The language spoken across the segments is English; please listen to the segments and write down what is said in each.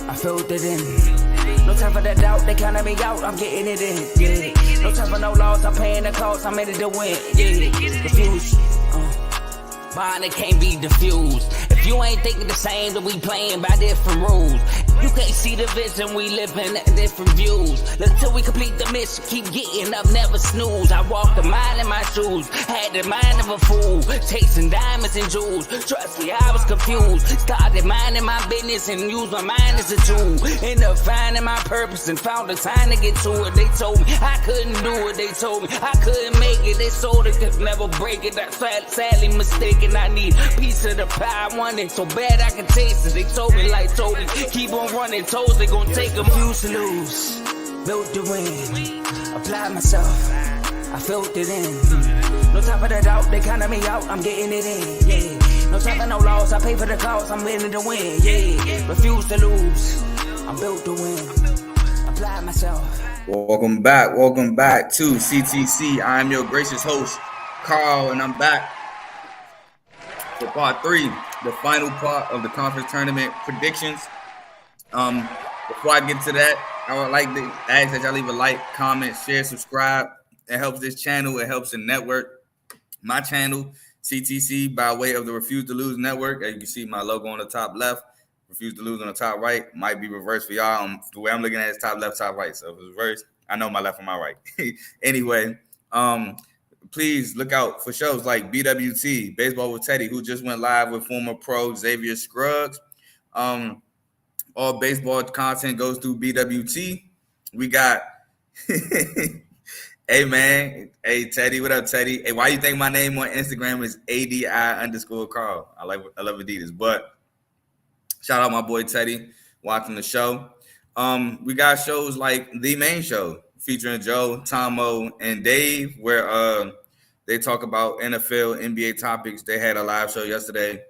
I filled it in. No time for that doubt, they counted me out, I'm getting it in, yeah. No time for no loss, I'm paying the cost, I'm in it to win, yeah. Diffuse, mine, it can't be diffused. If you ain't thinking the same, then we playing by different rules. You can't see the vision, we living at different views. Until we complete the mission, keep getting up, never snooze. I walked a mile in my shoes, had the mind of a fool, chasing diamonds and jewels. Trust me, I was confused. Started minding my business and used my mind as a tool. Ended up finding my purpose and found the time to get to it. They told me I couldn't do it, they told me I couldn't make it. They sold it, could never break it. That's sadly mistaken. I need a piece of the pie, I want it so bad I can taste it. They told me keep on running toes, they gon' take them. Refuse to lose, built to win, apply myself, I filled it in. No time for the doubt, they counted me out, I'm getting it in, yeah. No time for no loss, I pay for the cost, I'm winning to win, yeah. Refuse to lose, I'm built to win, apply myself. Welcome back to CTC. I am your gracious host, Carl, and I'm back for part 3, the final part of the conference tournament predictions. Before I get to that, I would like to ask that y'all leave a like, comment, share, subscribe. It helps this channel. It helps the network. My channel, CTC, by way of the Refuse to Lose Network. As you can see, my logo on the top left, Refuse to Lose on the top right. Might be reversed for y'all. The way I'm looking at it is top left, top right. So if it's reversed, I know my left and my right. Anyway, please look out for shows like BWT, Baseball with Teddy, who just went live with former pro Xavier Scruggs. All baseball content goes through BWT. We got, hey, man. Hey, Teddy. What up, Teddy? Hey, why you think my name on Instagram is ADI_Carl? I love Adidas. But shout out my boy Teddy watching the show. We got shows like The Main Show featuring Joe, Tomo, and Dave, where they talk about NFL, NBA topics. They had a live show yesterday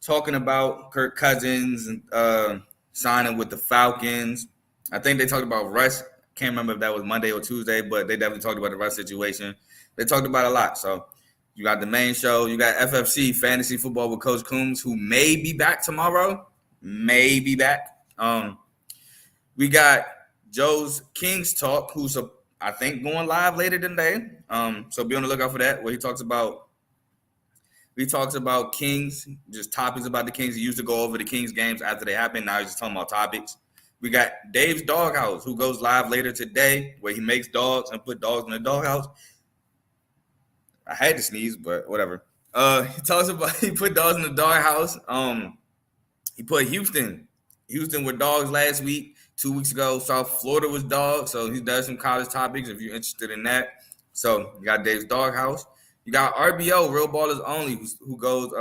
talking about Kirk Cousins and signing with the Falcons. I think they talked about Russ. Can't remember if that was Monday or Tuesday, but they definitely talked about the Russ situation. They talked about a lot. So you got The Main Show. You got FFC, Fantasy Football with Coach Coombs, who may be back tomorrow. May be back. We got Joe's Kings Talk, who's, I think, going live later today. So be on the lookout for that, where he talks about Kings, just topics about the Kings. He used to go over the Kings games after they happen. Now he's just talking about topics. We got Dave's Doghouse, who goes live later today, where he makes dogs and put dogs in the doghouse. I had to sneeze, but whatever. He put dogs in the doghouse. He put Houston were dogs last week. 2 weeks ago, South Florida was dogs. So he does some college topics if you're interested in that. So you got Dave's Doghouse. You got RBO, Real Ballers Only, who goes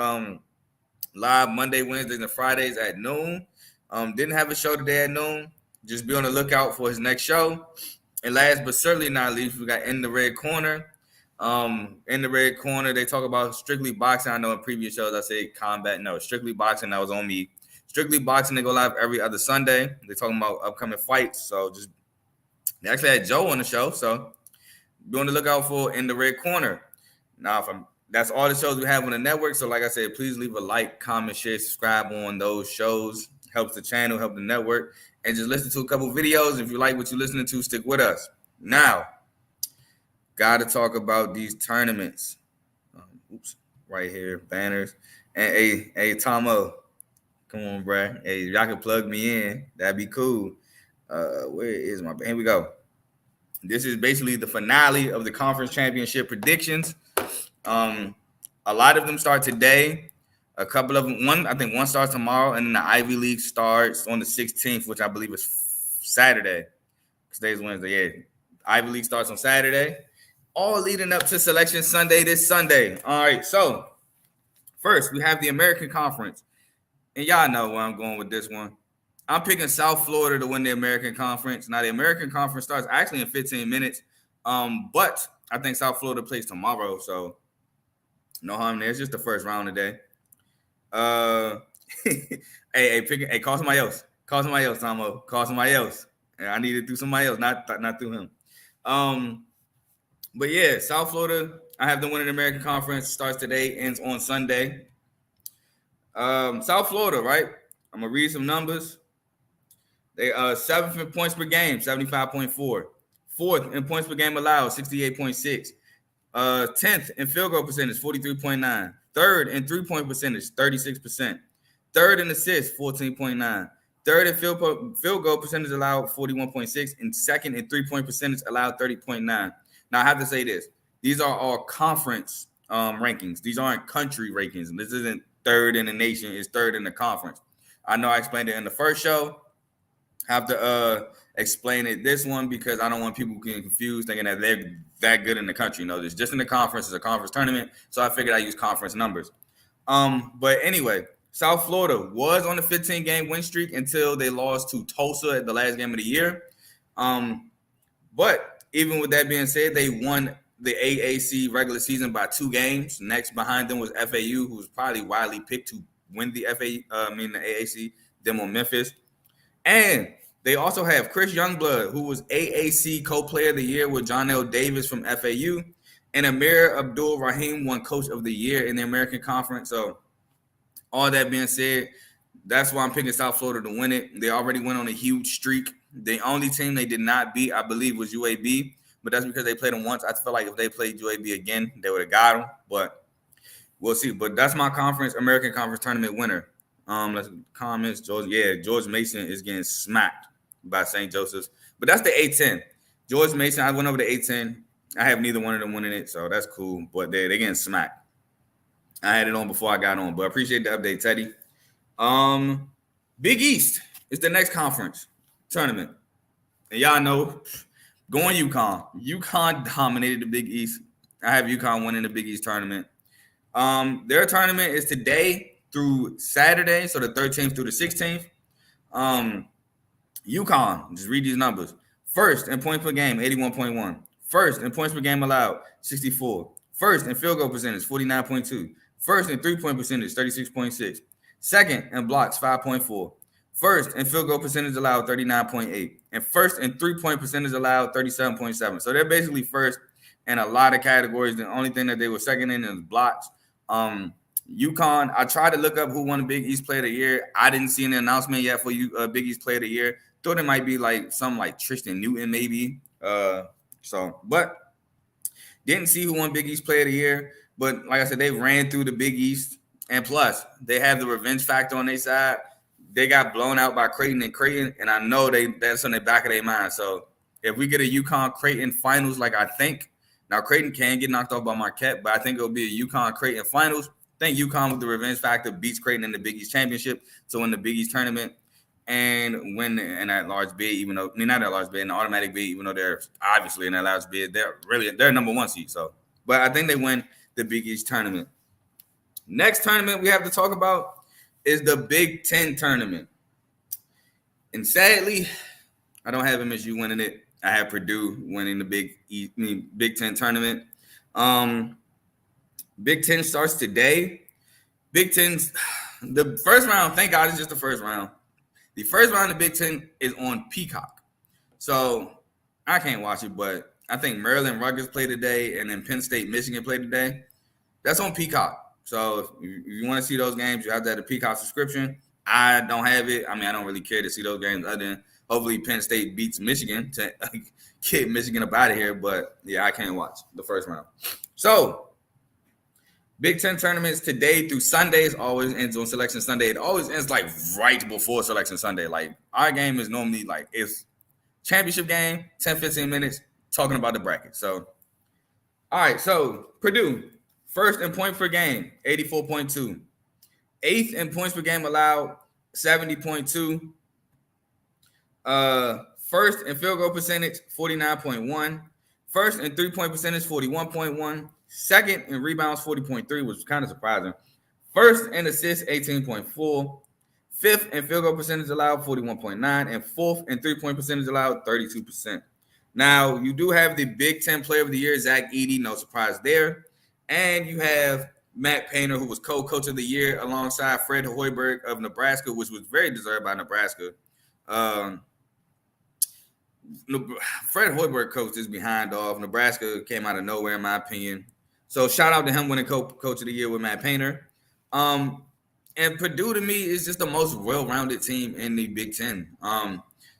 live Monday, Wednesdays, and Fridays at noon. Didn't have a show today at noon. Just be on the lookout for his next show. And last but certainly not least, we got In the Red Corner. In the Red Corner, they talk about strictly boxing. I know in previous shows I say combat. No, strictly boxing. That was on me. Strictly boxing. They go live every other Sunday. They're talking about upcoming fights. So they actually had Joe on the show. So be on the lookout for In the Red Corner. Now, that's all the shows we have on the network. So like I said, please leave a like, comment, share, subscribe on those shows. Helps the channel, help the network. And just listen to a couple videos. If you like what you're listening to, stick with us. Now, got to talk about these tournaments. Right here, banners. And hey, Tomo, come on, bruh. Hey, if y'all can plug me in, that'd be cool. Where is my? Here we go. This is basically the finale of the conference championship predictions. A lot of them start today. A couple of them, I think one starts tomorrow, and then the Ivy League starts on the 16th, which I believe is Saturday. Today's Wednesday. Yeah, Ivy League starts on Saturday. All leading up to Selection Sunday this Sunday. All right, so first we have the American Conference, and y'all know where I'm going with this one. I'm picking South Florida to win the American Conference. Now the American Conference starts actually in 15 minutes, but I think South Florida plays tomorrow, so no harm there. It's just the first round today. Hey, call somebody else. Call somebody else, Tomo. Call somebody else. And I need it through somebody else, not through him. But yeah, South Florida, I have them winning the American Conference. Starts today, ends on Sunday. South Florida, right? I'm gonna read some numbers. They 7th in points per game, 75.4. 4th in points per game allowed, 68.6. 10th in field goal percentage, 43.9. 3rd in three-point percentage, 36%. 3rd in assists, 14.9. 3rd in field goal percentage allowed, 41.6. And 2nd in three-point percentage allowed, 30.9. Now, I have to say this. These are all conference rankings. These aren't country rankings. And this isn't 3rd in the nation. It's 3rd in the conference. I know I explained it in the first show. I have to explain it this one because I don't want people getting confused thinking that they're that good in the country. No, it's just in the conference. It's a conference tournament. So I figured I use conference numbers. But anyway, South Florida was on a 15-game win streak until they lost to Tulsa at the last game of the year. But even with that being said, they won the AAC regular season by 2 games. Next behind them was FAU, who was probably widely picked to win the the AAC. Them on Memphis. And they also have Chris Youngblood, who was AAC Co-Player of the Year with John L. Davis from FAU. And Amir Abdul-Rahim won Coach of the Year in the American Conference. So all that being said, that's why I'm picking South Florida to win it. They already went on a huge streak. The only team they did not beat, I believe, was UAB. But that's because they played them once. I feel like if they played UAB again, they would have got them. But we'll see. But that's my conference, American Conference tournament winner. Let's comments. George Mason is getting smacked by St. Joseph's. But that's the A10. George Mason, I went over the A10. I have neither one of them winning it, so that's cool. But they're getting smacked. I had it on before I got on, but I appreciate the update, Teddy. Big East is the next conference tournament. And y'all know, going UConn. UConn dominated the Big East. I have UConn winning the Big East tournament. Their tournament is today through Saturday, so the 13th through the 16th. UConn, just read these numbers. First in points per game, 81.1. First in points per game allowed, 64. First in field goal percentage, 49.2. First in three-point percentage, 36.6. Second in blocks, 5.4. First in field goal percentage allowed, 39.8. And first in three-point percentage allowed, 37.7. So they're basically first in a lot of categories. The only thing that they were second in is blocks. UConn, I tried to look up who won the Big East Player of the Year. I didn't see an announcement yet for Big East Player of the Year. Thought it might be like some like Tristan Newton maybe. But didn't see who won Big East Player of the Year. But like I said, they ran through the Big East. And plus, they have the revenge factor on their side. They got blown out by Creighton, and I know that's on the back of their mind. So if we get a UConn-Creighton finals like I think, now Creighton can get knocked off by Marquette, but I think it'll be a UConn-Creighton finals. I think UConn with the revenge factor beats Creighton in the Big East Championship to win the Big East tournament and win in that large bid, even though, not that large bid, in the automatic bid, even though they're obviously in that large bid, they're number 1 seed. So, but I think they win the Big East tournament. Next tournament we have to talk about is the Big Ten tournament. And sadly, I don't have MSU winning it. I have Purdue winning the Big Ten tournament. Big Ten starts today. Big Ten's the first round. Thank God it's just the first round. The first round of Big Ten is on Peacock, so I can't watch it. But I think Maryland Rutgers play today, and then Penn State Michigan play today. That's on Peacock. So if you want to see those games, you have to have the Peacock subscription. I don't have it. I mean, I don't really care to see those games other than hopefully Penn State beats Michigan to get Michigan up out of here. But yeah, I can't watch the first round. So Big Ten tournaments today through Sundays always ends on Selection Sunday. It always ends like right before Selection Sunday. Like our game is normally like it's championship game, 10, 15 minutes talking about the bracket. So, all right. So Purdue, first in points per game, 84.2. Eighth in points per game allowed, 70.2. First in field goal percentage, 49.1. First in three-point percentage, 41.1. Second in rebounds, 40.3, which was kind of surprising. First in assists, 18.4. Fifth in field goal percentage allowed, 41.9. And fourth in three-point percentage allowed, 32%. Now, you do have the Big Ten Player of the Year, Zach Edey, no surprise there. And you have Matt Painter, who was co-coach of the year alongside Fred Hoiberg of Nebraska, which was very deserved by Nebraska. Fred Hoiberg coached this behind off. Nebraska came out of nowhere, in my opinion. So shout out to him winning coach of the year with Matt Painter. And Purdue, to me, is just the most well-rounded team in the Big Ten.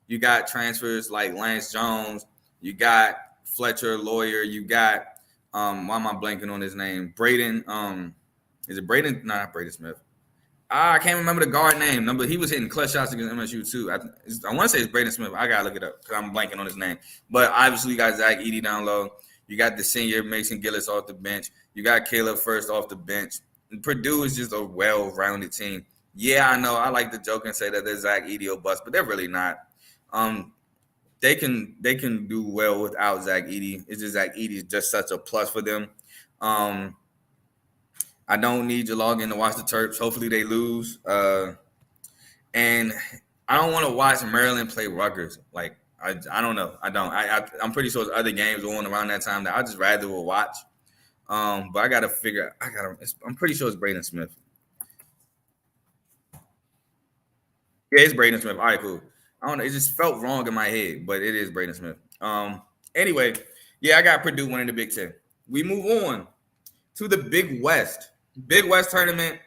You got transfers like Lance Jones. You got Fletcher Lawyer. You got why am I blanking on his name? Braden. Is it Braden? No, not Braden Smith. I can't remember the guard name. But he was hitting clutch shots against MSU too. I want to say it's Braden Smith. I gotta look it up because I'm blanking on his name. But obviously, you got Zach Edey down low. You got the senior Mason Gillis off the bench. You got Caleb First off the bench. And Purdue is just a well-rounded team. Yeah, I know. I like to joke and say that they're Zach Edey or bust, but they're really not. They can do well without Zach Edey. It's just Zach Edey is just such a plus for them. I don't need to log in to watch the Terps. Hopefully they lose. And I don't want to watch Maryland play Rutgers. Like I don't know. I don't. I'm pretty sure there's other games going around that time that I just rather will watch. But I gotta figure. I'm pretty sure it's Braden Smith. Yeah, it's Braden Smith. All right, cool. I don't know. It just felt wrong in my head, but it is Braden Smith. Anyway, yeah, I got Purdue winning the Big Ten. We move on to the Big West. Big West tournament.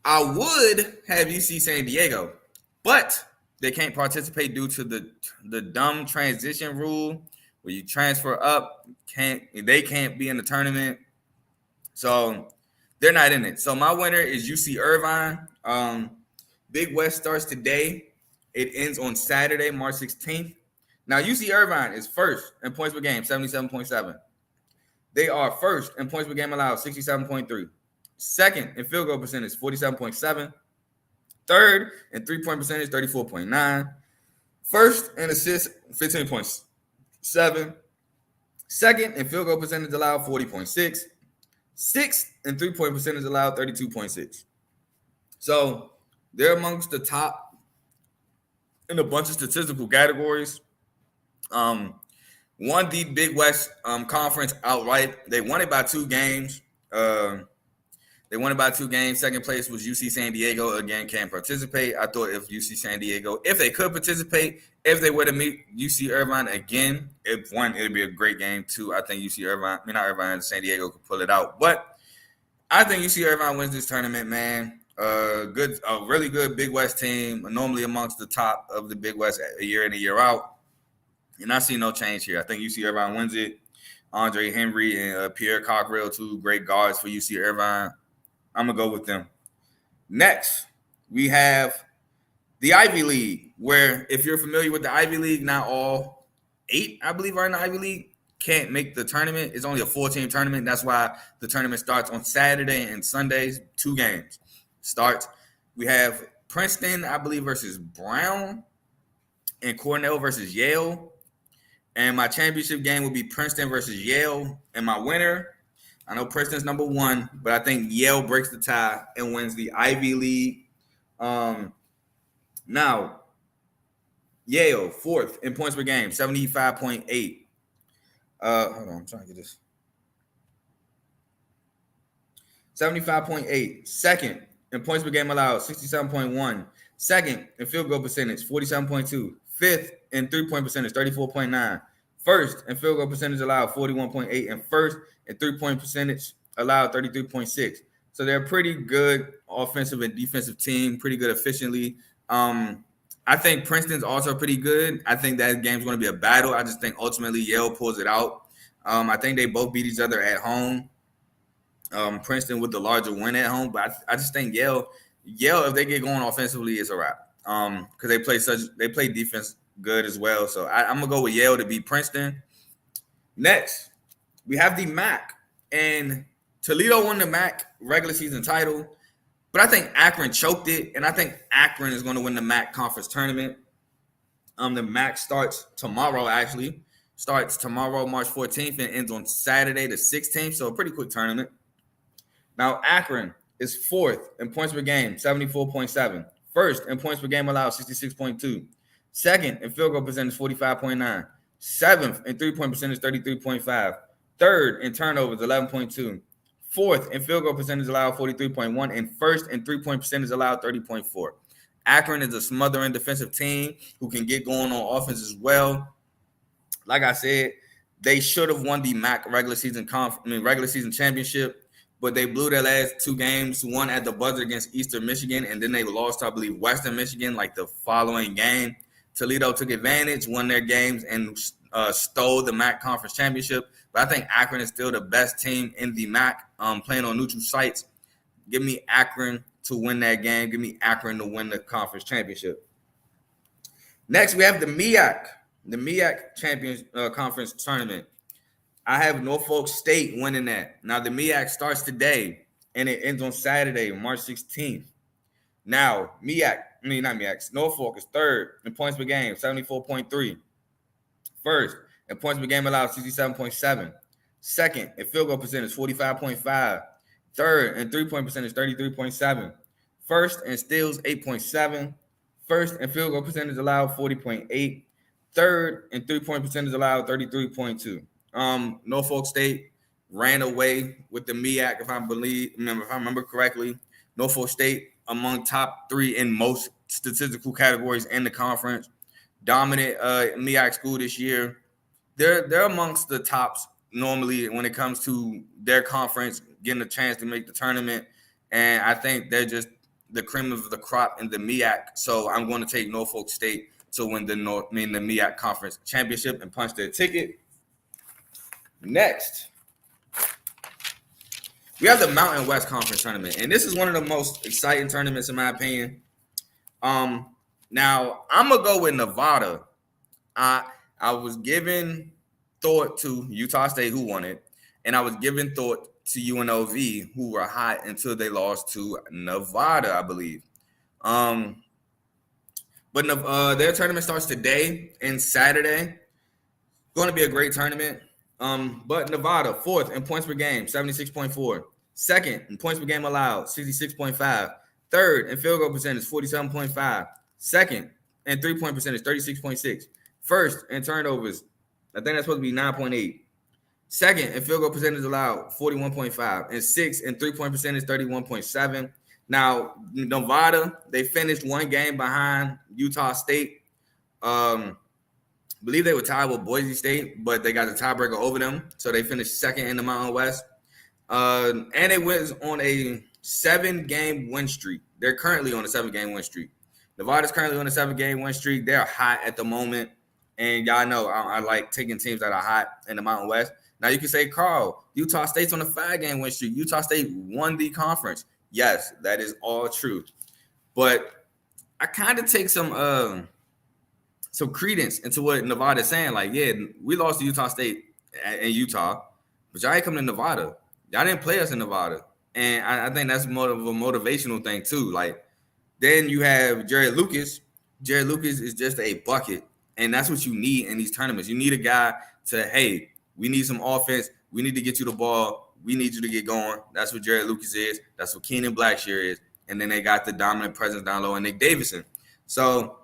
I would have UC San Diego, but they can't participate due to the dumb transition rule where you transfer up. They can't be in the tournament. So they're not in it. So my winner is UC Irvine. Big West starts today. It ends on Saturday, March 16th. Now, UC Irvine is first in points per game, 77.7. They are first in points per game allowed, 67.3. Second in field goal percentage, 47.7. Third in three-point percentage, 34.9. First in assists, 15.7. Second in field goal percentage allowed, 40.6. Sixth in three-point percentage allowed, 32.6. So they're amongst the top in a bunch of statistical categories. Won the Big West Conference outright. They won it by 2 games. Second place was UC San Diego. Again, can't participate. I thought if UC San Diego, if they could participate, if they were to meet UC Irvine again, if one, it'd be a great game. 2, I think San Diego could pull it out. But I think UC Irvine wins this tournament, man. A really good Big West team, normally amongst the top of the Big West a year in and a year out. And I see no change here. I think UC Irvine wins it. Andre Henry and Pierre Cockrell, 2 great guards for UC Irvine. I'm going to go with them. Next, we have the Ivy League, where if you're familiar with the Ivy League, not all 8, I believe, are in the Ivy League, can't make the tournament. It's only a 4-team tournament. That's why the tournament starts on Saturday and Sundays, 2 games. Starts. We have Princeton, I believe, versus Brown, and Cornell versus Yale. And my championship game will be Princeton versus Yale. And my winner, I know Princeton's number 1, but I think Yale breaks the tie and wins the Ivy League. Now, Yale, 4th in points per game, 75.8. Hold on, I'm trying to get this. 75.8. Second in points per game allowed, 67.1. Second in field goal percentage, 47.2. Fifth in three-point percentage, 34.9. First in field goal percentage allowed, 41.8. And first in three-point percentage allowed, 33.6. So they're a pretty good offensive and defensive team, pretty good efficiently. I think Princeton's also pretty good. I think that game's going to be a battle. I just think ultimately Yale pulls it out. I think they both beat each other at home. Princeton with the larger win at home, but I just think Yale, if they get going offensively, it's a wrap. Because they play defense good as well. So I'm gonna go with Yale to beat Princeton. Next, we have the MAC, and Toledo won the MAC regular season title, but I think Akron choked it, and I think Akron is going to win the MAC conference tournament. The MAC starts tomorrow, March 14th, and ends on Saturday the 16th. So a pretty quick tournament. Now, Akron is 4th in points per game, 74.7. First in points per game allowed, 66.2. Second in field goal percentage, 45.9. Seventh in three-point percentage, 33.5. Third in turnovers, 11.2. Fourth in field goal percentage allowed, 43.1. And first in three-point percentage allowed, 30.4. Akron is a smothering defensive team who can get going on offense as well. Like I said, they should have won the MAC regular season championship, but they blew their last 2 games, one at the buzzer against Eastern Michigan, and then they lost, I believe, Western Michigan like the following game Toledo took advantage, won their games, and stole the MAC Conference Championship. But I think Akron is still the best team in the MAC, playing on neutral sites. Give me Akron to win that game. Give me Akron to win the conference championship. Next, we have the MEAC Champions Conference Tournament. I have Norfolk State winning that. Now, the MEAC starts today, and it ends on Saturday, March 16th. Now, Norfolk is third in points per game, 74.3. First, in points per game allowed, 67.7. Second, in field goal percentage, 45.5. Third, in three-point percentage, 33.7. First, in steals, 8.7. First, in field goal percentage allowed, 40.8. Third, in three-point percentage allowed, 33.2. Norfolk State ran away with the MEAC, if I remember correctly. Norfolk State among top 3 in most statistical categories in the conference. Dominant MEAC school this year. They're amongst the tops normally when it comes to their conference, getting a chance to make the tournament. And I think they're just the cream of the crop in the MEAC. So I'm going to take Norfolk State to win the MEAC Conference Championship and punch their ticket. Next, we have the Mountain West Conference Tournament. And this is one of the most exciting tournaments in my opinion. Now, I'm going to go with Nevada. I was giving thought to Utah State, who won it, and I was giving thought to UNLV, who were hot until they lost to Nevada, I believe. But their tournament starts today and Saturday. Going to be a great tournament. But Nevada, fourth in points per game, 76.4. Second in points per game allowed, 66.5. Third in field goal percentage, 47.5. Second in three-point percentage, 36.6. First in turnovers, I think that's supposed to be 9.8. Second in field goal percentage allowed, 41.5. And sixth in three-point percentage, 31.7. Now, Nevada, they finished one game behind Utah State. Believe they were tied with Boise State, but they got the tiebreaker over them. So they finished second in the Mountain West. And it was on a 7-game win streak. They're currently on a 7-game win streak. Nevada's currently on a 7-game win streak. They're hot at the moment. And y'all know I like taking teams that are hot in the Mountain West. Now you can say, Carl, Utah State's on a 5-game win streak. Utah State won the conference. Yes, that is all true. But I kind of take some credence into what Nevada's saying. Like, yeah, we lost to Utah State in Utah, but y'all ain't coming to Nevada. Y'all didn't play us in Nevada. And I think that's more of a motivational thing too. Like, then you have Jared Lucas. Jared Lucas is just a bucket. And that's what you need in these tournaments. You need a guy to, hey, we need some offense. We need to get you the ball. We need you to get going. That's what Jared Lucas is. That's what Keenan Blackshear is. And then they got the dominant presence down low and Nick Davison. So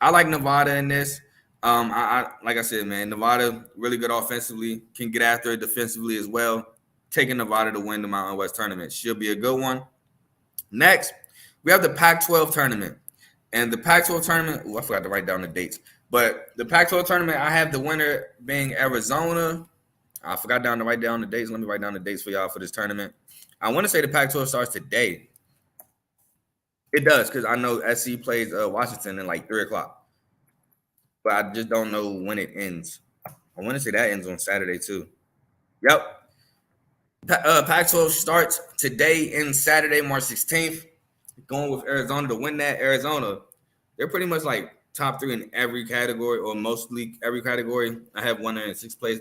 I like Nevada in this. Like I said, man, Nevada really good offensively, can get after it defensively as well. Taking Nevada to win the Mountain West tournament. Should be a good one. Next, we have the Pac-12 tournament. And the Pac-12 tournament, I forgot to write down the dates. But the Pac-12 tournament, I have the winner being Arizona. I forgot to write down the dates. Let me write down the dates for y'all for this tournament. I want to say the Pac-12 starts today. It does, because I know SC plays Washington at like 3 o'clock. But I just don't know when it ends. I want to say that ends on Saturday too. Yep. Pac-12 starts today and Saturday, March 16th. Going with Arizona to win that. Arizona, they're pretty much like top 3 in every category, or mostly every category. I have one there in 6th place,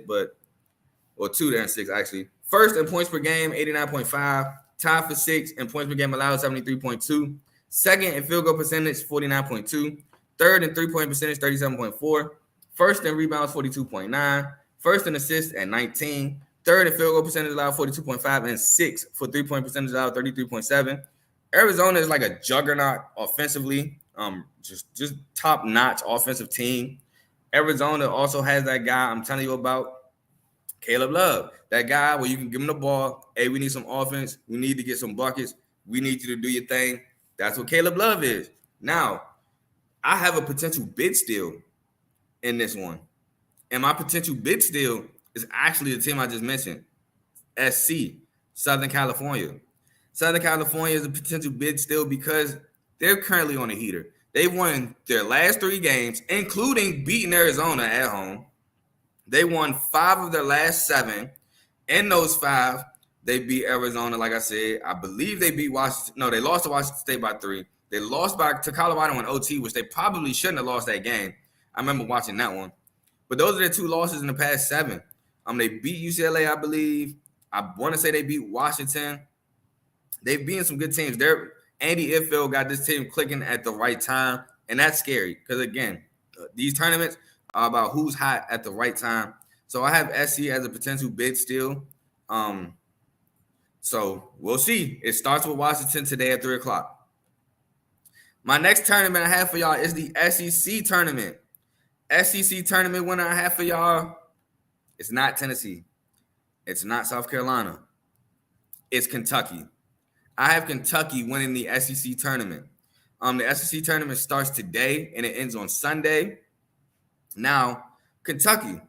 or 2 there in 6th actually. First in points per game, 89.5. Tied for 6th in points per game allowed, 73.2. Second in field goal percentage, 49.2. Third in three-point percentage, 37.4. First in rebounds, 42.9. First in assists at 19. Third in field goal percentage allowed, 42.5. And 6th for three-point percentage allowed, 33.7. Arizona is like a juggernaut offensively. Just top-notch offensive team. Arizona also has that guy I'm telling you about, Caleb Love. That guy where you can give him the ball. Hey, we need some offense. We need to get some buckets. We need you to do your thing. That's what Caleb Love is. Now, I have a potential bid steal in this one. And my potential bid steal is actually the team I just mentioned, SC, Southern California. Southern California is a potential bid steal because they're currently on a heater. They won their last 3 games, including beating Arizona at home. They won 5 of their last 7. In those 5, they beat Arizona, like I said. I believe they beat Washington. No, they lost to Washington State by 3. They lost to Colorado in OT, which they probably shouldn't have lost that game. I remember watching that one. But those are their 2 losses in the past 7. They beat UCLA, I believe. I want to say they beat Washington. They've beaten some good teams. Andy Iffield got this team clicking at the right time, and that's scary because, again, these tournaments are about who's hot at the right time. So I have SC as a potential bid still. So we'll see. It starts with Washington today at 3 o'clock. My next tournament I have for y'all is the SEC tournament. SEC tournament winner I have for y'all. It's not Tennessee. It's not South Carolina. It's Kentucky. I have Kentucky winning the SEC tournament. The SEC tournament starts today and it ends on Sunday. Now, Kentucky,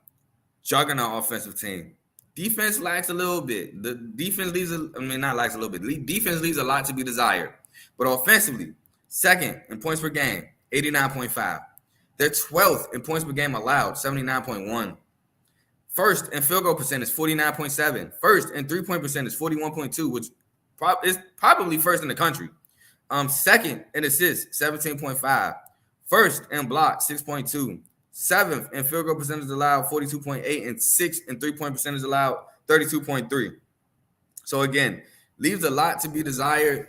juggernaut offensive team. Defense lacks a little bit. The defense leaves, not lacks a little bit. Defense leaves a lot to be desired. But offensively, second in points per game, 89.5. They're 12th in points per game allowed, 79.1. First in field goal percentage, 49.7. First in three-point percentage, 41.2, which is probably first in the country. Second in assists, 17.5. First in blocks, 6.2. Seventh in field goal percentage allowed, 42.8. And sixth in three-point percentage allowed, 32.3. So, again, leaves a lot to be desired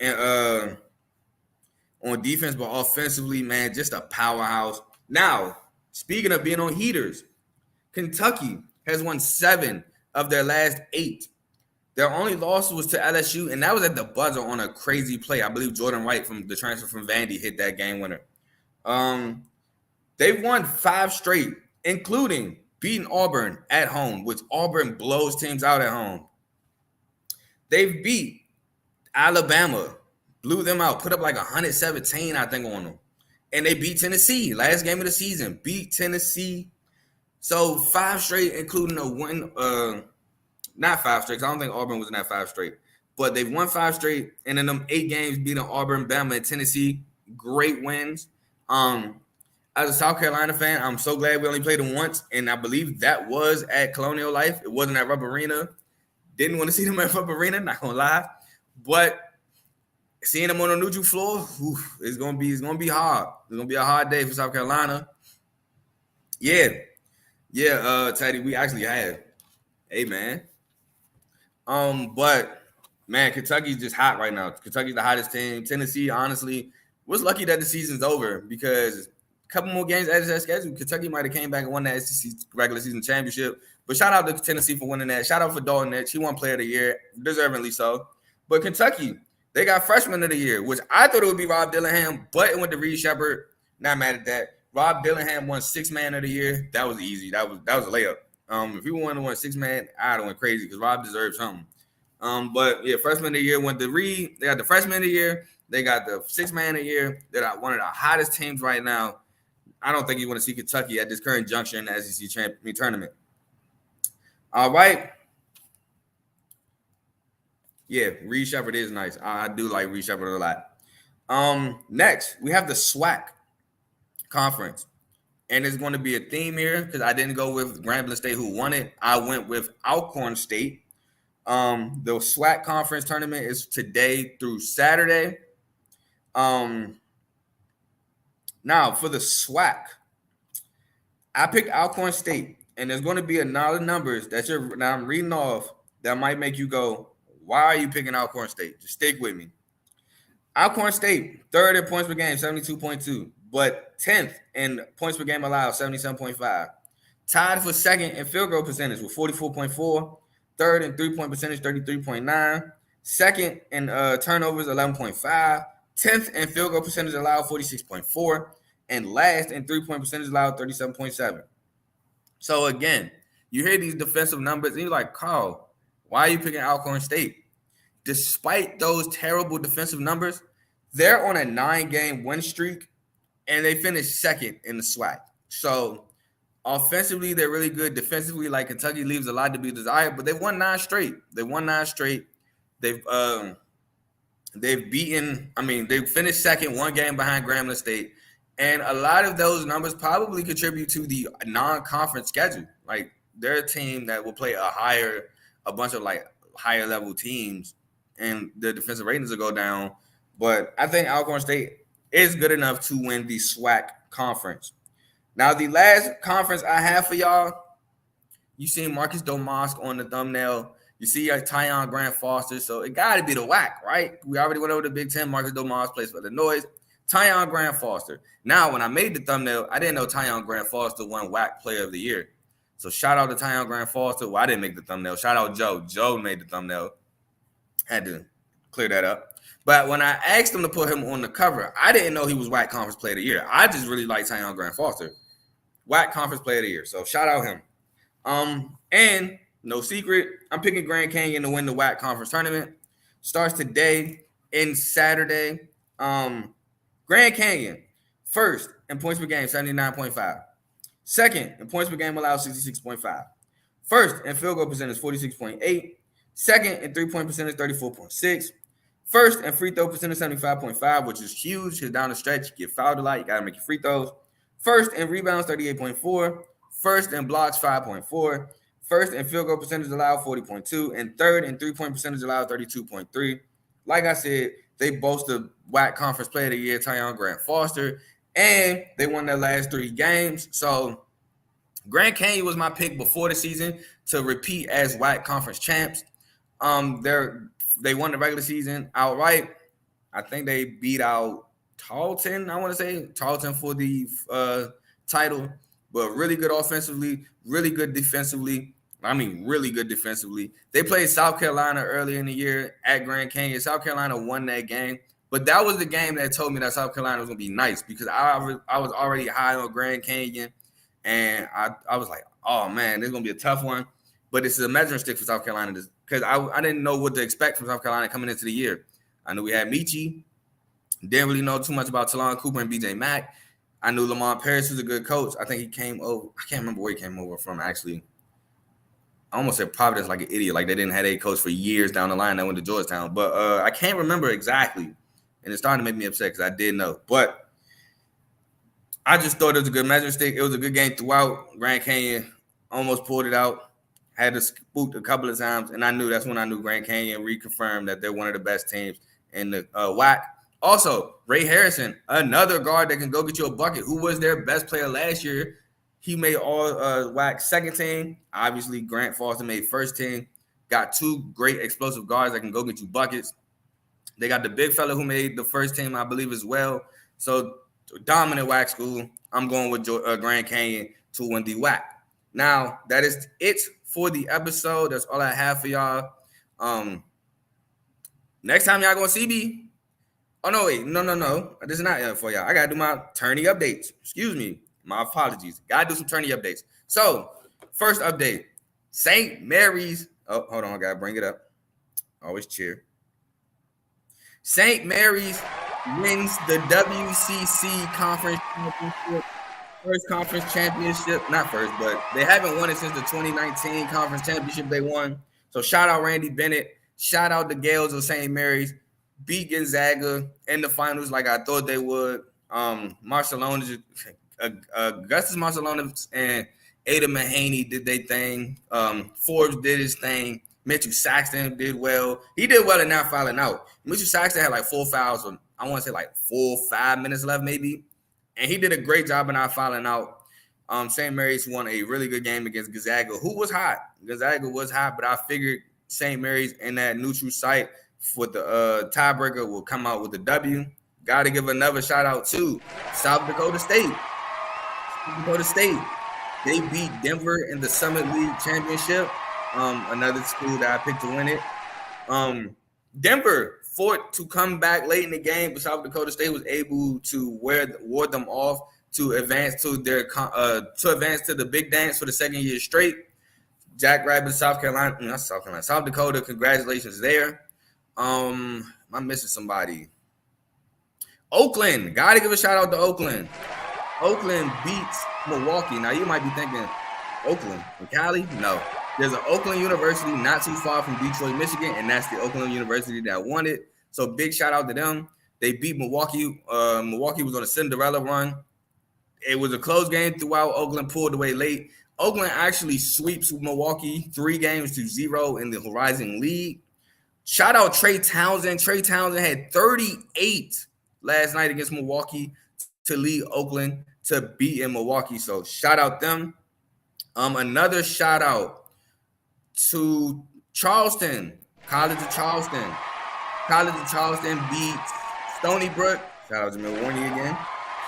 and on defense, but offensively, man, just a powerhouse. Now, speaking of being on heaters, Kentucky has won 7 of their last 8. Their only loss was to LSU, and that was at the buzzer on a crazy play. I believe Jordan Wright from the transfer from Vandy hit that game winner. They've won 5 straight, including beating Auburn at home, which Auburn blows teams out at home. They've beat Alabama, blew them out, put up like 117, I think, on them. And they beat Tennessee, last game of the season, beat Tennessee. So 5 straight, including a win. Not 5 straight. I don't think Auburn was in that 5 straight. But they've won 5 straight. And in them 8 games, beating Auburn, Bama, and Tennessee, great wins. As a South Carolina fan, I'm so glad we only played them once. And I believe that was at Colonial Life. It wasn't at Rupp Arena. Didn't want to see them at Rupp Arena, not going to lie. But seeing them on a neutral floor, it's gonna be hard. It's gonna be a hard day for South Carolina. Yeah, Teddy, we actually have. Hey, man. But man, Kentucky's just hot right now. Kentucky's the hottest team. Tennessee, honestly, was lucky that the season's over because a couple more games added to that schedule, Kentucky might have came back and won that SEC regular season championship. But shout out to Tennessee for winning that. Shout out for Dalton Edge. He won Player of the Year, deservingly so. But Kentucky, they got Freshman of the Year, which I thought it would be Rob Dillingham, but it went to Reed Shepherd. Not mad at that. Rob Dillingham won 6th Man of the Year. That was easy. That was a layup. If he wanted to win 6th Man, I'd have went crazy because Rob deserves something. But yeah, Freshman of the Year went to Reed. They got the Freshman of the Year. They got the 6th Man of the Year. They're one of the hottest teams right now. I don't think you want to see Kentucky at this current juncture in the SEC tournament. All right. Yeah, Reed Shepherd is nice. I do like Reed Shepherd a lot. Next, we have the SWAC conference. And there's going to be a theme here because I didn't go with Grambling State, who won it. I went with Alcorn State. The SWAC conference tournament is today through Saturday. Now, for the SWAC, I picked Alcorn State. And there's going to be a lot of numbers that I'm reading off that might make you go, why are you picking Alcorn State? Just stick with me. Alcorn State, 3rd in points per game, 72.2. But 10th in points per game allowed, 77.5. Tied for 2nd in field goal percentage with 44.4. 3rd in three-point percentage, 33.9. 2nd in turnovers, 11.5. 10th in field goal percentage allowed, 46.4. And last in three-point percentage allowed, 37.7. So, again, you hear these defensive numbers, and you're like, Carl, why are you picking Alcorn State? Despite those terrible defensive numbers, they're on a 9-game win streak, and they finished 2nd in the SWAC. So, offensively, they're really good. Defensively, like Kentucky, leaves a lot to be desired, but they've won 9 straight. They've They've finished second, one game behind Grambling State. And a lot of those numbers probably contribute to the non-conference schedule. Like, they're a team that will play a bunch of like higher level teams, and the defensive ratings will go down. But I think Alcorn State is good enough to win the SWAC conference. Now, the last conference I have for y'all, you see Marcus Domask on the thumbnail. You see Tyon Grant Foster. So it got to be the WAC, right? We already went over the Big Ten. Marcus Domask plays for Illinois. Tyon Grant Foster. Now, when I made the thumbnail, I didn't know Tyon Grant Foster won WAC Player of the Year. So shout out to Tyon Grant Foster. Well, I didn't make the thumbnail. Shout out Joe. Joe made the thumbnail. Had to clear that up. But when I asked him to put him on the cover, I didn't know he was WAC Conference Player of the Year. I just really like Tyon Grant Foster. WAC Conference Player of the Year. So shout out him. And no secret, I'm picking Grand Canyon to win the WAC Conference Tournament. Starts today and Saturday. Grand Canyon, first in points per game, 79.5. Second in points per game allowed, 66.5. First in field goal percentage, 46.8. Second in three-point percentage, 34.6. First in free throw percentage, 75.5, which is huge. Because down the stretch, you get fouled a lot. You got to make your free throws. First in rebounds, 38.4. First in blocks, 5.4. First in field goal percentage allowed, 40.2. And third in three-point percentage allowed, 32.3. Like I said, they boast the WAC Conference Player of the Year, Tyon Grant Foster. And they won their last 3 games. So Grand Canyon was my pick before the season to repeat as WAC Conference champs. They won the regular season outright. I think they beat out Tarleton, I want to say. Tarleton for the title. But really good offensively, really good defensively. Really good defensively. They played South Carolina earlier in the year at Grand Canyon. South Carolina won that game. But that was the game that told me that South Carolina was going to be nice, because I was already high on Grand Canyon. And I was like, oh, man, this is going to be a tough one. But it's a measuring stick for South Carolina, because I didn't know what to expect from South Carolina coming into the year. I knew we had Michi. Didn't really know too much about Talon Cooper and BJ Mack. I knew Lamont Paris was a good coach. I think he came over. I can't remember where he came over from, actually. I almost said Providence like an idiot. Like they didn't have a coach for years down the line that went to Georgetown. But I can't remember exactly. And it's starting to make me upset because I did know. But I just thought it was a good measuring stick. It was a good game throughout. Grand Canyon almost pulled it out. Had to spook a couple of times. And that's when I knew Grand Canyon reconfirmed that they're one of the best teams in the WAC. Also, Ray Harrison, another guard that can go get you a bucket, who was their best player last year. He made all WAC second team. Obviously, Grant Foster made first team. Got 2 great explosive guards that can go get you buckets. They got the big fella who made the first team, I believe, as well. So, dominant WAC school. I'm going with Grand Canyon to win the WAC. Now, that is it for the episode. That's all I have for y'all. Next time y'all going to see me. Oh, no, wait. No. This is not it for y'all. I got to do my tourney updates. Excuse me. My apologies. Got to do some tourney updates. So, first update. St. Mary's. Oh, hold on. I got to bring it up. Always cheer. St. Mary's wins the WCC Conference Championship. First conference championship. Not first, but they haven't won it since the 2019 Conference Championship they won. So, shout out Randy Bennett. Shout out the Gales of St. Mary's. Beat Gonzaga in the finals like I thought they would. Augustus Marcelonis and Ada Mahaney did their thing. Forbes did his thing. Mitchell Saxton did well. He did well in not fouling out. Mitchell Saxton had like 4 fouls. I want to say like 4 or 5 minutes left maybe. And he did a great job of not fouling out. St. Mary's won a really good game against Gonzaga, who was hot. Gonzaga was hot, but I figured St. Mary's in that neutral site for the tiebreaker will come out with a W. Got to give another shout out to South Dakota State. They beat Denver in the Summit League Championship. Another school that I picked to win it. Denver fought to come back late in the game, but South Dakota State was able to ward them off to advance to the big dance for the second year straight. Jack Rabbit, South Dakota. Congratulations there. I'm missing somebody. Oakland. Got to give a shout out to Oakland. Oakland beats Milwaukee. Now, you might be thinking, Oakland and Cali? No. There's an Oakland University not too far from Detroit, Michigan, and that's the Oakland University that won it. So big shout out to them. They beat Milwaukee. Milwaukee was on a Cinderella run. It was a close game throughout. Oakland pulled away late. Oakland actually sweeps Milwaukee 3-0 in the Horizon League. Shout out Trey Townsend. Trey Townsend had 38 last night against Milwaukee to lead Oakland to beat in Milwaukee. So shout out them. Another shout out to Charleston, College of Charleston. College of Charleston beat Stony Brook. Shout out to Milwaukee again.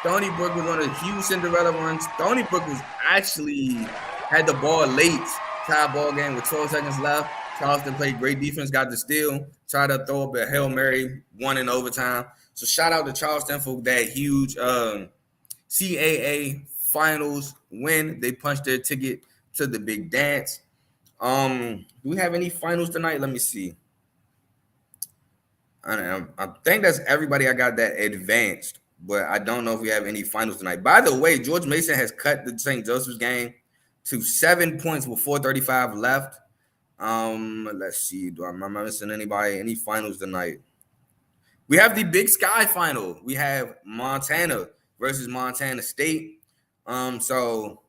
Stony Brook was on a huge Cinderella run. Stony Brook was actually had the ball late. Tie ball game with 12 seconds left. Charleston played great defense, got the steal, tried to throw up a Hail Mary, won in overtime. So shout out to Charleston for that huge CAA finals win. They punched their ticket to the big dance. Do we have any finals tonight? Let me see. I think that's everybody I got that advanced, but I don't know if we have any finals tonight. By the way, George Mason has cut the St. Joseph's game to 7 points with 4:35 left. Let's see. Am I missing anybody? Any finals tonight? We have the Big Sky final. We have Montana versus Montana State. So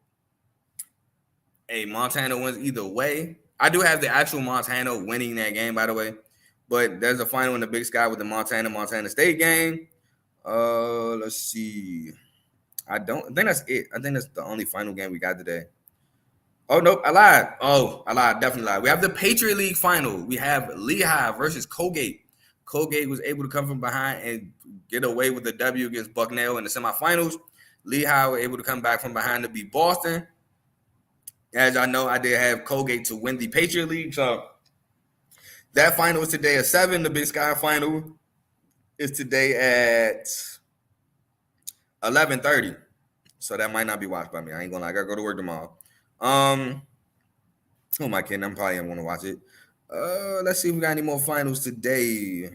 Montana wins either way. I do have the actual Montana winning that game, by the way. But there's a final in the Big Sky with the Montana State game. Let's see. I think that's it. I think that's the only final game we got today. Oh, nope. I lied. Definitely lied. We have the Patriot League final. We have Lehigh versus Colgate. Colgate was able to come from behind and get away with a W against Bucknell in the semifinals. Lehigh were able to come back from behind to beat Boston. As I know, I did have Colgate to win the Patriot League. So that final is today at 7. The Big Sky final is today at 11:30. So that might not be watched by me. I ain't gonna lie. I gotta go to work tomorrow. Who am I kidding? I'm probably gonna watch it. Let's see if we got any more finals today.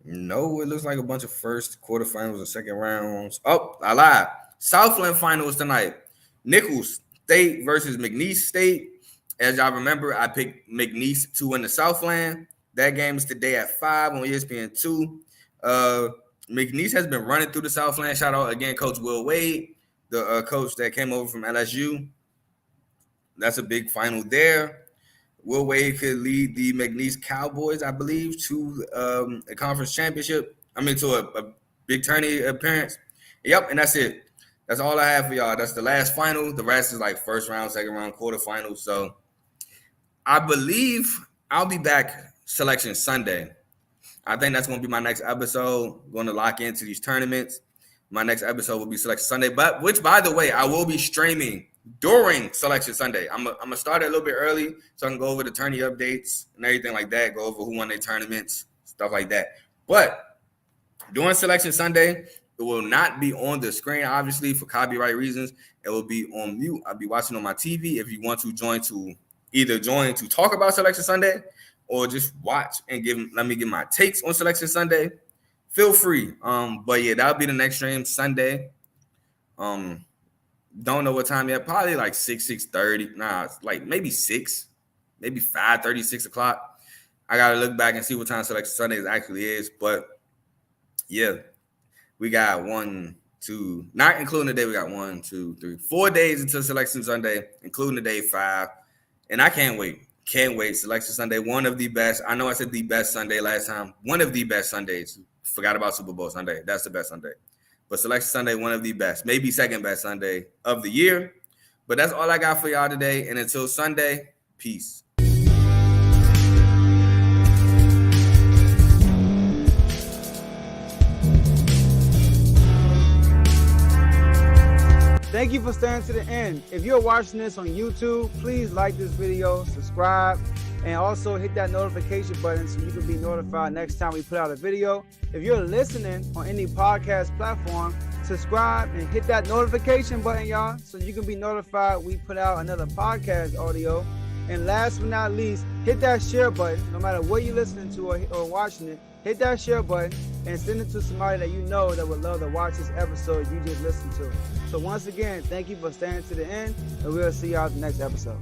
No, it looks like a bunch of first quarterfinals and second rounds. Oh, I lied. Southland finals tonight. Nichols State versus McNeese State. As y'all remember, I picked McNeese to win the Southland. That game is today at 5 on ESPN2. McNeese has been running through the Southland. Shout out again, Coach Will Wade, the coach that came over from LSU. That's a big final there. Will Wade could lead the McNeese Cowboys, I believe, to a conference championship. To a big tourney appearance. Yep, and that's it. That's all I have for y'all. That's the last final. The rest is like first round, second round, quarterfinals. So I believe I'll be back Selection Sunday. I think that's going to be my next episode. I'm going to lock into these tournaments. My next episode will be Selection Sunday, which, by the way, I will be streaming during Selection Sunday. I'm gonna start it a little bit early so I can go over the tourney updates and everything like that, go over who won their tournaments, stuff like that. But during Selection Sunday, it will not be on the screen, obviously, for copyright reasons. It will be on mute. I'll be watching on my TV. If you want to join to talk about Selection Sunday or just watch and let me give my takes on Selection Sunday, feel free. But yeah, that'll be the next stream Sunday. Don't know what time yet. Probably like 6:30. Nah, it's like maybe 6, maybe 5:30, 6 o'clock. I gotta look back and see what time Selection Sunday actually is. But yeah, we got 1, 2, not including the day. We got 1, 2, 3, 4 days until Selection Sunday, including the day 5. And I can't wait. Can't wait. Selection Sunday, one of the best. I know I said the best Sunday last time. One of the best Sundays. Forgot about Super Bowl Sunday. That's the best Sunday. But Selection Sunday, one of the best, maybe second best Sunday of the year. But that's all I got for y'all today. And until Sunday, peace. Thank you for staying to the end. If you're watching this on YouTube, please like this video, subscribe, and also hit that notification button so you can be notified next time we put out a video. If you're listening on any podcast platform, subscribe and hit that notification button, y'all, so you can be notified we put out another podcast audio. And last but not least, hit that share button. No matter what you're listening to or watching it, hit that share button and send it to somebody that you know that would love to watch this episode you just listened to. So once again, thank you for staying to the end, and we'll see y'all at the next episode.